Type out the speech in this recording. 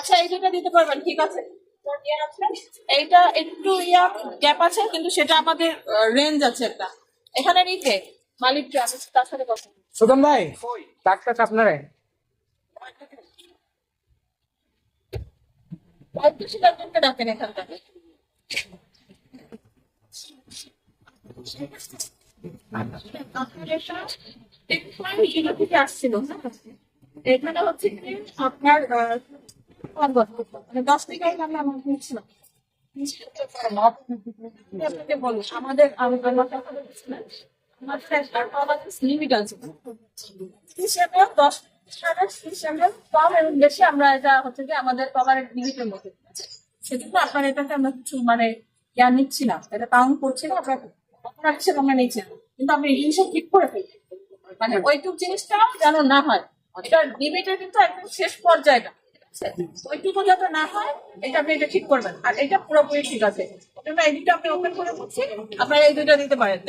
আচ্ছা এই দুটো দিতে পারবেন, ঠিক আছে। এইটা একটু গ্যাপ আছে, কিন্তু সেটা আমাদের রেঞ্জ আছে একটা। এখানে রেখে মালিক আমি তার সাথে কথা বলবো। সুগম ভাই ডাক্তার আপনারে পঁয়ত্রিশ জনকে ডাকেন এখান থেকে। আসছিল এখানে হচ্ছে কি আপনার 10 থেকে আমার হচ্ছিল। আপনাকে বলি আমাদের লিমিট আছে হিসেবে 10 হিসেবে কম এবং বেশি আমরা এটা হচ্ছে কি আমাদের কভারের লিমিটের মধ্যে সেজন্য আপনার এটাকে আমরা কিছু মানে জ্ঞান নিচ্ছি না, এটা কাউন্ট করছি না, আপনার আপনার হিসেবে আমরা নিচ্ছি না, কিন্তু আপনি এই জিনিসটা ঠিক করে ফেলছি মানে ওইটুক জিনিসটা যেন না হয়, এটা লিমিটের কিন্তু একদম শেষ পর্যায়টা ওইটুকু যাতে না হয় এটা আপনি এটা ঠিক করবেন, আর এটা পুরোপুরি ঠিক আছে। এই দুটো আপনি ওপেন করে বলছি, আপনারা এই দুটো দিতে পারেন।